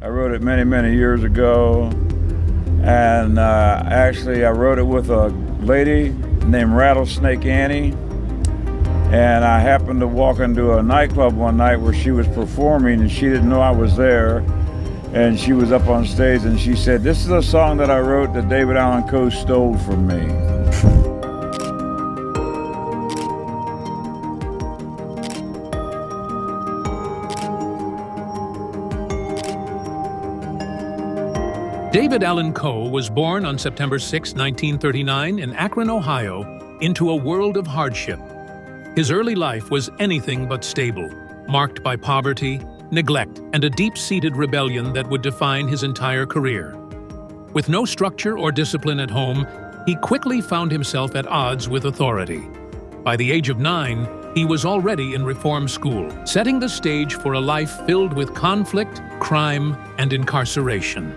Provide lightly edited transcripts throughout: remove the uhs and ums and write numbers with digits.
I wrote it many, many years ago. And actually, I wrote it with a lady named Rattlesnake Annie. And I happened to walk into a nightclub one night where she was performing, and she didn't know I was there. And she was up on stage, and she said, "This is a song that I wrote that David Allan Coe stole from me." David Allan Coe was born on September 6, 1939 in Akron, Ohio, into a world of hardship. His early life was anything but stable, marked by poverty, neglect, and a deep-seated rebellion that would define his entire career. With no structure or discipline at home, he quickly found himself at odds with authority. By the age of 9, he was already in reform school, setting the stage for a life filled with conflict, crime, and incarceration.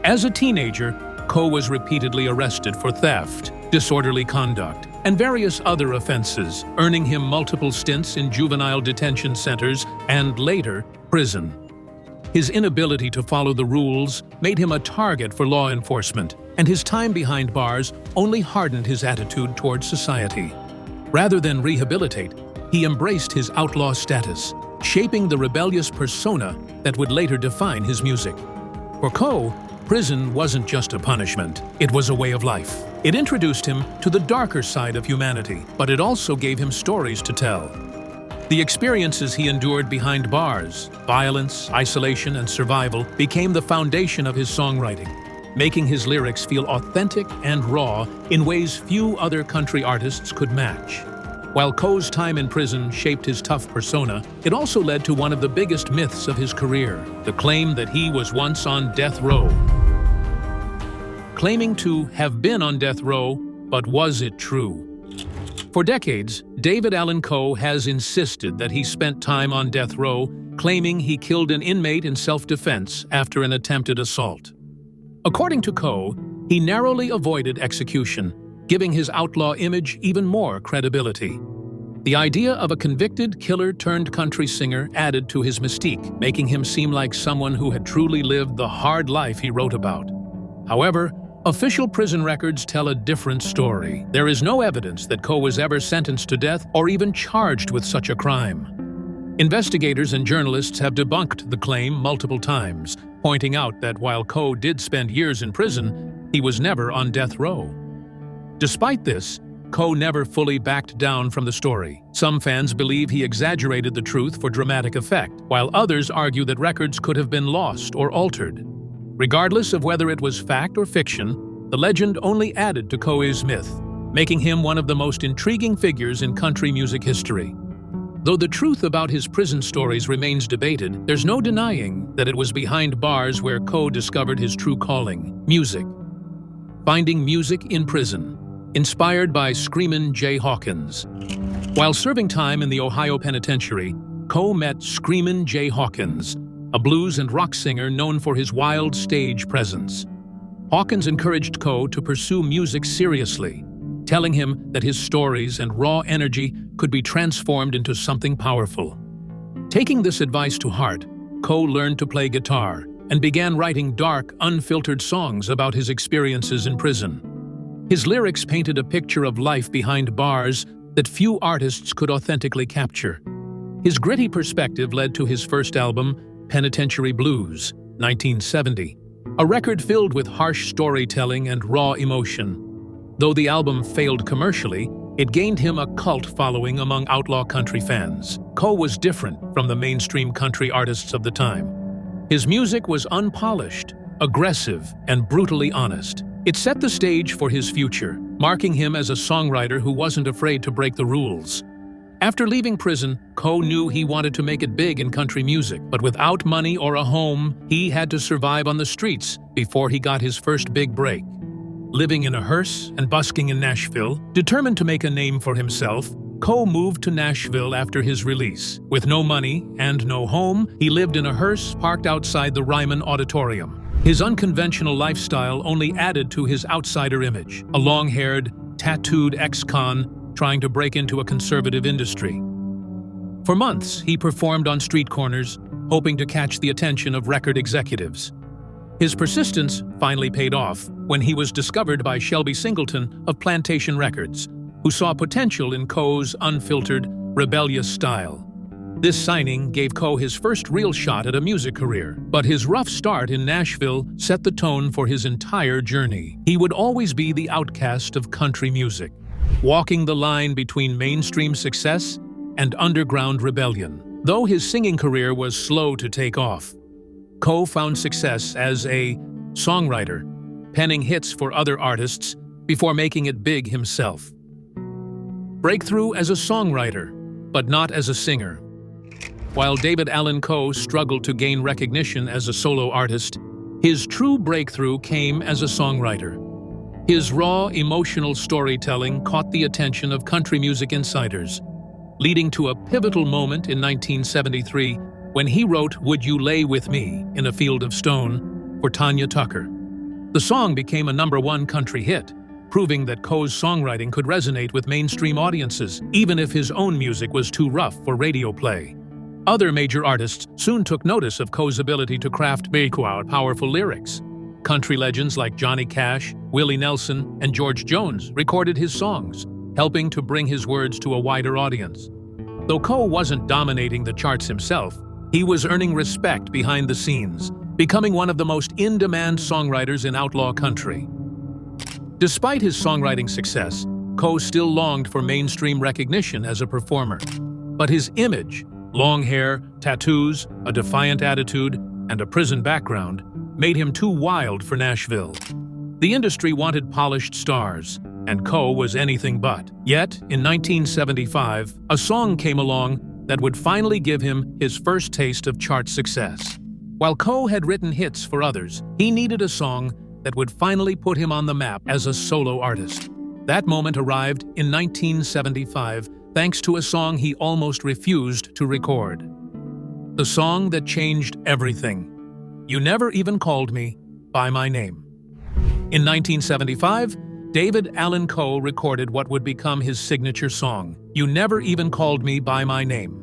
As a teenager, Coe was repeatedly arrested for theft, disorderly conduct, and various other offenses, earning him multiple stints in juvenile detention centers and, later, prison. His inability to follow the rules made him a target for law enforcement, and his time behind bars only hardened his attitude towards society. Rather than rehabilitate, he embraced his outlaw status, shaping the rebellious persona that would later define his music. For Coe, prison wasn't just a punishment, it was a way of life. It introduced him to the darker side of humanity, but it also gave him stories to tell. The experiences he endured behind bars, violence, isolation, and survival became the foundation of his songwriting, making his lyrics feel authentic and raw in ways few other country artists could match. While Coe's time in prison shaped his tough persona, it also led to one of the biggest myths of his career, the claim that he was once on death row. Claiming to have been on death row, but was it true? For decades, David Allan Coe has insisted that he spent time on death row, claiming he killed an inmate in self-defense after an attempted assault. According to Coe, he narrowly avoided execution, giving his outlaw image even more credibility. The idea of a convicted killer-turned-country singer added to his mystique, making him seem like someone who had truly lived the hard life he wrote about. However, official prison records tell a different story. There is no evidence that Coe was ever sentenced to death or even charged with such a crime. Investigators and journalists have debunked the claim multiple times, pointing out that while Coe did spend years in prison, he was never on death row. Despite this, Coe never fully backed down from the story. Some fans believe he exaggerated the truth for dramatic effect, while others argue that records could have been lost or altered. Regardless of whether it was fact or fiction, the legend only added to Coe's myth, making him one of the most intriguing figures in country music history. Though the truth about his prison stories remains debated, there's no denying that it was behind bars where Coe discovered his true calling, music. Finding music in prison, inspired by Screamin' Jay Hawkins. While serving time in the Ohio Penitentiary, Coe met Screamin' Jay Hawkins, a blues and rock singer known for his wild stage presence. Hawkins encouraged Coe to pursue music seriously, telling him that his stories and raw energy could be transformed into something powerful. Taking this advice to heart, Coe learned to play guitar and began writing dark, unfiltered songs about his experiences in prison. His lyrics painted a picture of life behind bars that few artists could authentically capture. His gritty perspective led to his first album, Penitentiary Blues, 1970, a record filled with harsh storytelling and raw emotion. Though the album failed commercially, it gained him a cult following among outlaw country fans. Coe was different from the mainstream country artists of the time. His music was unpolished, aggressive, and brutally honest. It set the stage for his future, marking him as a songwriter who wasn't afraid to break the rules. After leaving prison, Coe knew he wanted to make it big in country music, but without money or a home, he had to survive on the streets before he got his first big break. Living in a hearse and busking in Nashville, determined to make a name for himself, Coe moved to Nashville after his release. With no money and no home, he lived in a hearse parked outside the Ryman Auditorium. His unconventional lifestyle only added to his outsider image, a long-haired, tattooed ex-con trying to break into a conservative industry. For months, he performed on street corners, hoping to catch the attention of record executives. His persistence finally paid off when he was discovered by Shelby Singleton of Plantation Records, who saw potential in Coe's unfiltered, rebellious style. This signing gave Coe his first real shot at a music career, but his rough start in Nashville set the tone for his entire journey. He would always be the outcast of country music, walking the line between mainstream success and underground rebellion. Though his singing career was slow to take off, Coe found success as a songwriter, penning hits for other artists before making it big himself. Breakthrough as a songwriter, but not as a singer. While David Allan Coe struggled to gain recognition as a solo artist, his true breakthrough came as a songwriter. His raw, emotional storytelling caught the attention of country music insiders, leading to a pivotal moment in 1973 when he wrote "Would You Lay With Me in a Field of Stone" for Tanya Tucker. The song became a #1 country hit, proving that Coe's songwriting could resonate with mainstream audiences, even if his own music was too rough for radio play. Other major artists soon took notice of Coe's ability to craft powerful lyrics. Country legends like Johnny Cash, Willie Nelson, and George Jones recorded his songs, helping to bring his words to a wider audience. Though Coe wasn't dominating the charts himself, he was earning respect behind the scenes, becoming one of the most in-demand songwriters in outlaw country. Despite his songwriting success, Coe still longed for mainstream recognition as a performer. But his image, long hair, tattoos, a defiant attitude, and a prison background, made him too wild for Nashville. The industry wanted polished stars, and Coe was anything but. Yet, in 1975, a song came along that would finally give him his first taste of chart success. While Coe had written hits for others, he needed a song that would finally put him on the map as a solo artist. That moment arrived in 1975, thanks to a song he almost refused to record. The song that changed everything. "You Never Even Called Me by My Name." In 1975, David Allan Coe recorded what would become his signature song, "You Never Even Called Me by My Name."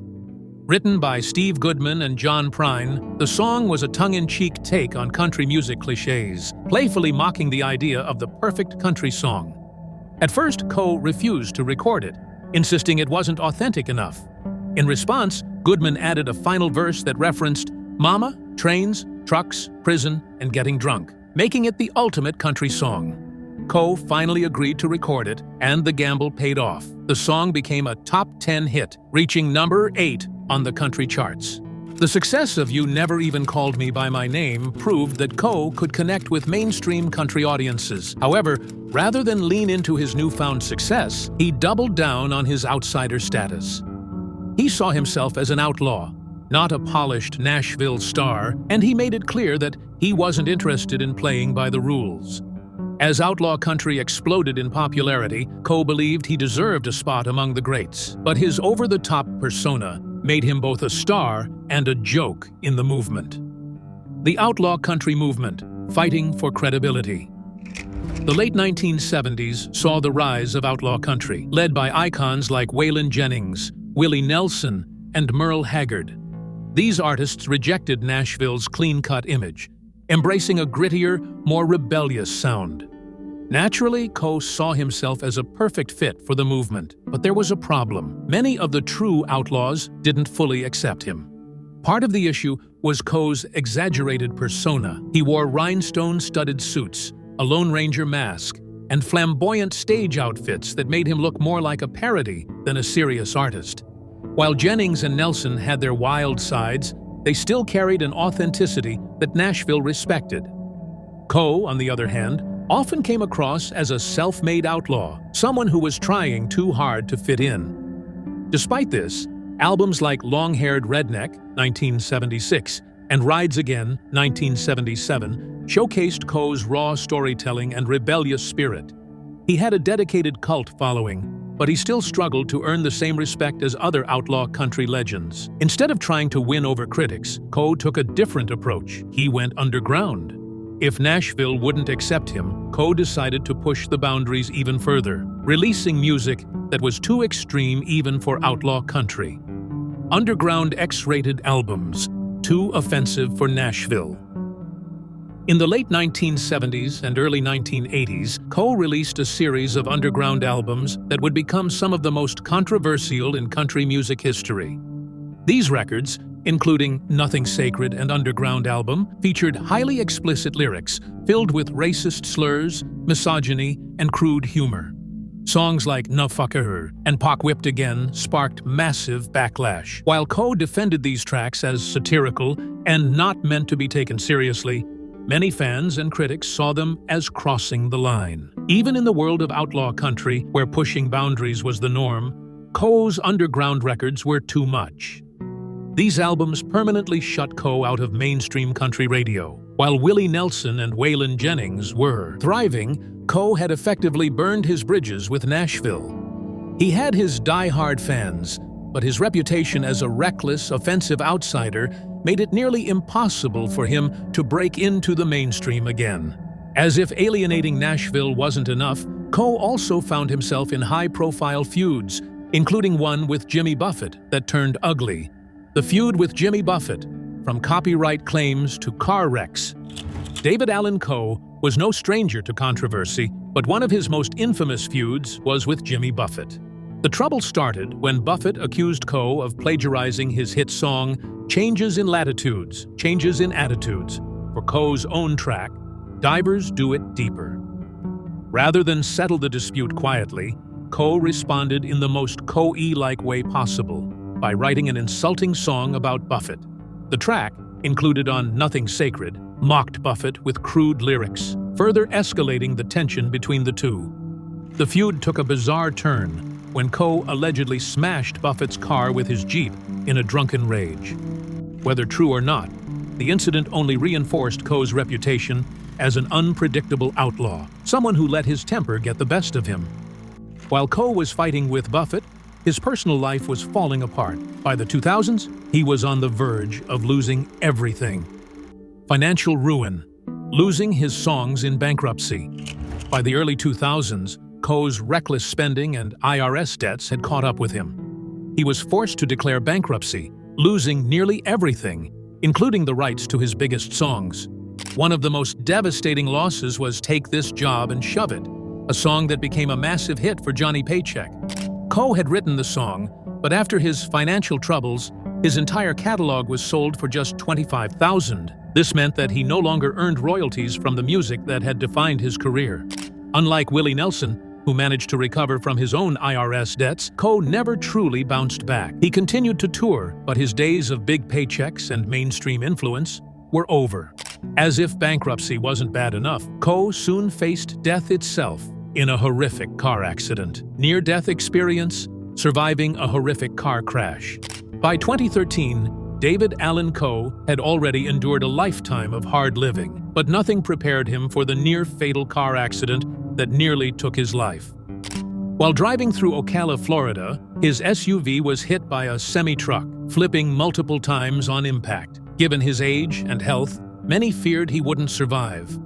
Written by Steve Goodman and John Prine, the song was a tongue-in-cheek take on country music cliches, playfully mocking the idea of the perfect country song. At first, Coe refused to record it, insisting it wasn't authentic enough. In response, Goodman added a final verse that referenced mama, trains, trucks, prison, and getting drunk, making it the ultimate country song. Coe finally agreed to record it, and the gamble paid off. The song became a top 10 hit, reaching number 8 on the country charts. The success of "You Never Even Called Me by My Name" proved that Coe could connect with mainstream country audiences. However, rather than lean into his newfound success, he doubled down on his outsider status. He saw himself as an outlaw, not a polished Nashville star, and he made it clear that he wasn't interested in playing by the rules. As outlaw country exploded in popularity, Coe believed he deserved a spot among the greats, but his over-the-top persona made him both a star and a joke in the movement. The outlaw country movement, fighting for credibility. The late 1970s saw the rise of outlaw country, led by icons like Waylon Jennings, Willie Nelson, and Merle Haggard. These artists rejected Nashville's clean-cut image, embracing a grittier, more rebellious sound. Naturally, Coe saw himself as a perfect fit for the movement, but there was a problem. Many of the true outlaws didn't fully accept him. Part of the issue was Coe's exaggerated persona. He wore rhinestone-studded suits, a Lone Ranger mask, and flamboyant stage outfits that made him look more like a parody than a serious artist. While Jennings and Nelson had their wild sides, they still carried an authenticity that Nashville respected. Coe, on the other hand, often came across as a self-made outlaw, someone who was trying too hard to fit in. Despite this, albums like Long-Haired Redneck, 1976, and Rides Again, 1977, showcased Coe's raw storytelling and rebellious spirit. He had a dedicated cult following, but he still struggled to earn the same respect as other outlaw country legends. Instead of trying to win over critics, Coe took a different approach. He went underground. If Nashville wouldn't accept him, Coe decided to push the boundaries even further, releasing music that was too extreme even for outlaw country. Underground X-rated albums, too offensive for Nashville. In the late 1970s and early 1980s, Coe released a series of underground albums that would become some of the most controversial in country music history. These records, including Nothing Sacred and Underground album, featured highly explicit lyrics filled with racist slurs, misogyny, and crude humor. Songs like "Na Fucka Her" and "Pac Whipped Again" sparked massive backlash. While Coe defended these tracks as satirical and not meant to be taken seriously, many fans and critics saw them as crossing the line. Even in the world of outlaw country, where pushing boundaries was the norm, Coe's underground records were too much. These albums permanently shut Coe out of mainstream country radio. While Willie Nelson and Waylon Jennings were thriving, Coe had effectively burned his bridges with Nashville. He had his die-hard fans, but his reputation as a reckless, offensive outsider made it nearly impossible for him to break into the mainstream again. As if alienating Nashville wasn't enough, Coe also found himself in high-profile feuds, including one with Jimmy Buffett that turned ugly. The feud with Jimmy Buffett, from copyright claims to car wrecks. David Allan Coe was no stranger to controversy, but one of his most infamous feuds was with Jimmy Buffett. The trouble started when Buffett accused Coe of plagiarizing his hit song Changes in Latitudes, Changes in Attitudes, for Coe's own track, Divers Do It Deeper. Rather than settle the dispute quietly, Coe responded in the most Coe-like way possible, by writing an insulting song about Buffett. The track, included on Nothing Sacred, mocked Buffett with crude lyrics, further escalating the tension between the two. The feud took a bizarre turn when Coe allegedly smashed Buffett's car with his Jeep in a drunken rage. Whether true or not, the incident only reinforced Coe's reputation as an unpredictable outlaw, someone who let his temper get the best of him. While Coe was fighting with Buffett, his personal life was falling apart. By the 2000s, he was on the verge of losing everything. Financial ruin, losing his songs in bankruptcy. By the early 2000s, Coe's reckless spending and IRS debts had caught up with him. He was forced to declare bankruptcy, losing nearly everything, including the rights to his biggest songs. One of the most devastating losses was Take This Job and Shove It, a song that became a massive hit for Johnny Paycheck. Coe had written the song, but after his financial troubles, his entire catalog was sold for just $25,000. This meant that he no longer earned royalties from the music that had defined his career. Unlike Willie Nelson, who managed to recover from his own IRS debts, Coe never truly bounced back. He continued to tour, but his days of big paychecks and mainstream influence were over. As if bankruptcy wasn't bad enough, Coe soon faced death itself in a horrific car accident. Near-death experience, surviving a horrific car crash. By 2013, David Allan Coe had already endured a lifetime of hard living, but nothing prepared him for the near-fatal car accident that nearly took his life. While driving through Ocala, Florida, his SUV was hit by a semi-truck, flipping multiple times on impact. Given his age and health, many feared he wouldn't survive.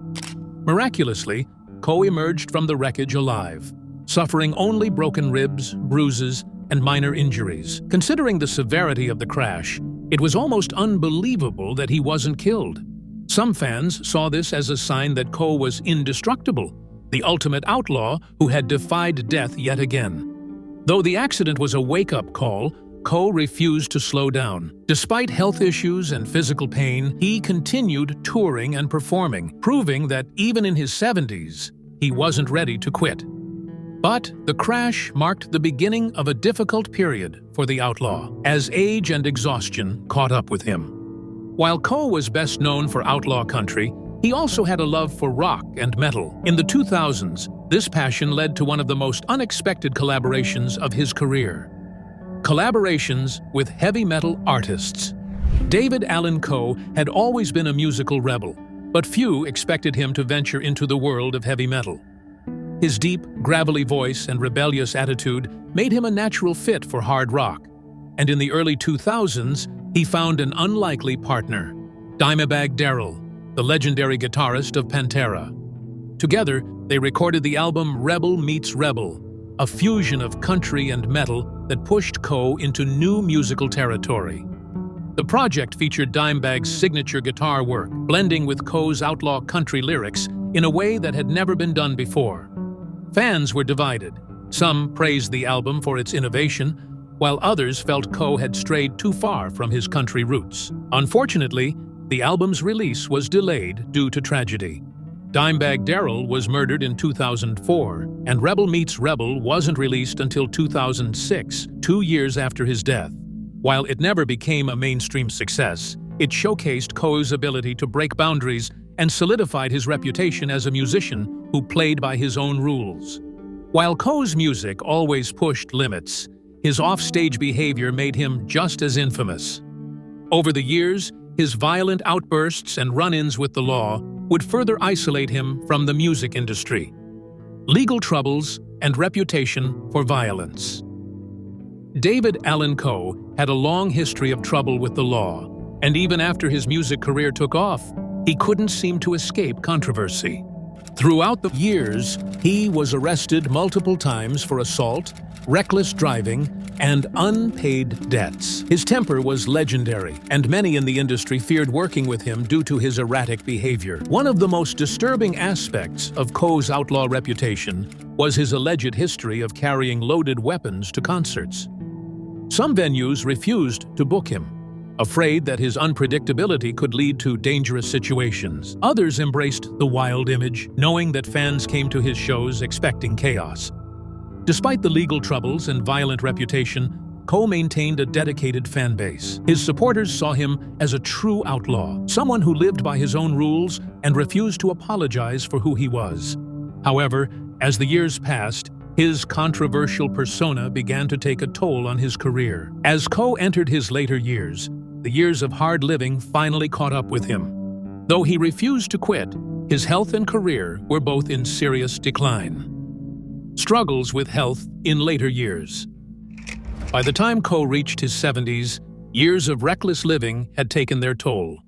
Miraculously, Coe emerged from the wreckage alive, suffering only broken ribs, bruises, and minor injuries. Considering the severity of the crash, it was almost unbelievable that he wasn't killed. Some fans saw this as a sign that Coe was indestructible, the ultimate outlaw who had defied death yet again. Though the accident was a wake-up call, Coe refused to slow down. Despite health issues and physical pain, he continued touring and performing, proving that even in his 70s, he wasn't ready to quit. But the crash marked the beginning of a difficult period for the outlaw, as age and exhaustion caught up with him. While Coe was best known for outlaw country, he also had a love for rock and metal. In the 2000s, this passion led to one of the most unexpected collaborations of his career. Collaborations with heavy metal artists. David Allan Coe had always been a musical rebel, but few expected him to venture into the world of heavy metal. His deep, gravelly voice and rebellious attitude made him a natural fit for hard rock, and in the early 2000s, he found an unlikely partner, Dimebag Darrell, the legendary guitarist of Pantera. Together, they recorded the album Rebel Meets Rebel, a fusion of country and metal that pushed Coe into new musical territory. The project featured Dimebag's signature guitar work, blending with Coe's outlaw country lyrics in a way that had never been done before. Fans were divided. Some praised the album for its innovation, while others felt Coe had strayed too far from his country roots. Unfortunately, the album's release was delayed due to tragedy. Dimebag Darrell was murdered in 2004, and Rebel Meets Rebel wasn't released until 2006, 2 years after his death. While it never became a mainstream success, it showcased Coe's ability to break boundaries and solidified his reputation as a musician who played by his own rules. While Coe's music always pushed limits, his offstage behavior made him just as infamous. Over the years, his violent outbursts and run-ins with the law would further isolate him from the music industry. Legal troubles and reputation for violence. David Allan Coe had a long history of trouble with the law, and even after his music career took off, he couldn't seem to escape controversy. Throughout the years, he was arrested multiple times for assault, reckless driving, and unpaid debts. His temper was legendary, and many in the industry feared working with him due to his erratic behavior. One of the most disturbing aspects of Coe's outlaw reputation was his alleged history of carrying loaded weapons to concerts. Some venues refused to book him, afraid that his unpredictability could lead to dangerous situations. Others embraced the wild image, knowing that fans came to his shows expecting chaos. Despite the legal troubles and violent reputation, Coe maintained a dedicated fan base. His supporters saw him as a true outlaw, someone who lived by his own rules and refused to apologize for who he was. However, as the years passed, his controversial persona began to take a toll on his career. As Coe entered his later years, the years of hard living finally caught up with him. Though he refused to quit, his health and career were both in serious decline. Struggles with health in later years. By the time Coe reached his 70s, years of reckless living had taken their toll.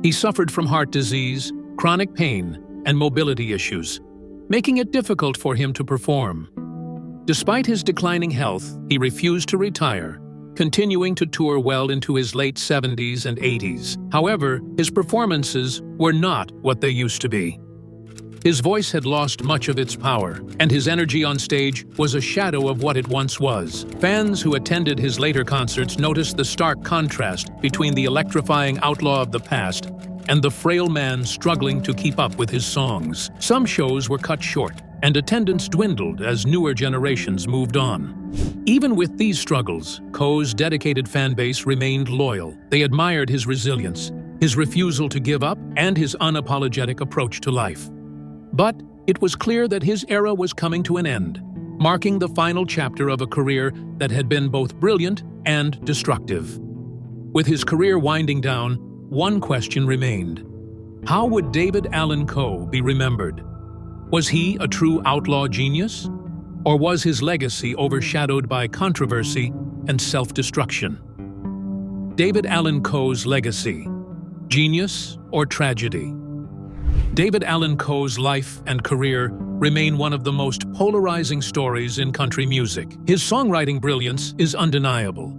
He suffered from heart disease, chronic pain, and mobility issues, making it difficult for him to perform. Despite his declining health, he refused to retire, continuing to tour well into his late 70s and 80s. However, his performances were not what they used to be. His voice had lost much of its power, and his energy on stage was a shadow of what it once was. Fans who attended his later concerts noticed the stark contrast between the electrifying outlaw of the past and the frail man struggling to keep up with his songs. Some shows were cut short, and attendance dwindled as newer generations moved on. Even with these struggles, Coe's dedicated fan base remained loyal. They admired his resilience, his refusal to give up, and his unapologetic approach to life. But it was clear that his era was coming to an end, marking the final chapter of a career that had been both brilliant and destructive. With his career winding down, one question remained. How would David Allan Coe be remembered? Was he a true outlaw genius? Or was his legacy overshadowed by controversy and self-destruction? David Allan Coe's legacy: genius or tragedy? David Allan Coe's life and career remain one of the most polarizing stories in country music. His songwriting brilliance is undeniable.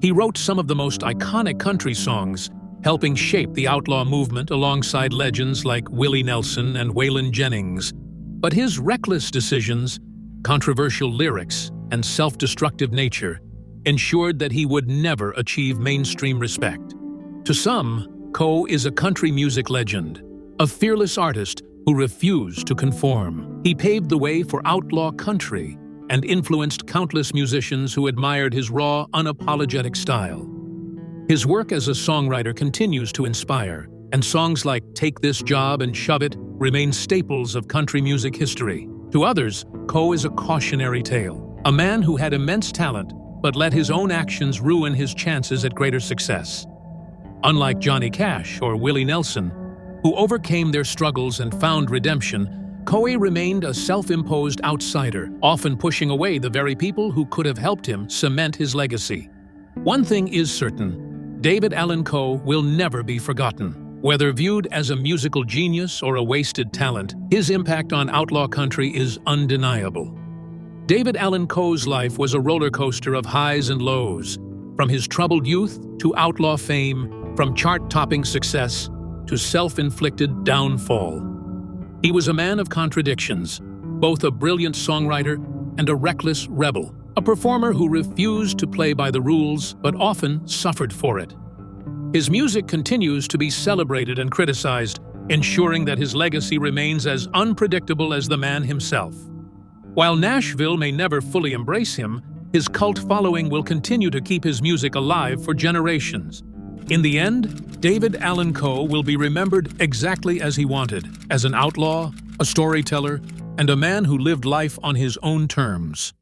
He wrote some of the most iconic country songs, helping shape the outlaw movement alongside legends like Willie Nelson and Waylon Jennings. But his reckless decisions, controversial lyrics, and self-destructive nature ensured that he would never achieve mainstream respect. To some, Coe is a country music legend, a fearless artist who refused to conform. He paved the way for outlaw country and influenced countless musicians who admired his raw, unapologetic style. His work as a songwriter continues to inspire, and songs like Take This Job and Shove It remain staples of country music history. To others, Coe is a cautionary tale, a man who had immense talent but let his own actions ruin his chances at greater success. Unlike Johnny Cash or Willie Nelson, who overcame their struggles and found redemption, Coe remained a self-imposed outsider, often pushing away the very people who could have helped him cement his legacy. One thing is certain: David Allan Coe will never be forgotten. Whether viewed as a musical genius or a wasted talent, his impact on outlaw country is undeniable. David Allan Coe's life was a roller coaster of highs and lows. From his troubled youth to outlaw fame, from chart-topping success to self-inflicted downfall. He was a man of contradictions, both a brilliant songwriter and a reckless rebel, a performer who refused to play by the rules but often suffered for it. His music continues to be celebrated and criticized, ensuring that his legacy remains as unpredictable as the man himself. While Nashville may never fully embrace him, his cult following will continue to keep his music alive for generations. In the end, David Allan Coe will be remembered exactly as he wanted, as an outlaw, a storyteller, and a man who lived life on his own terms.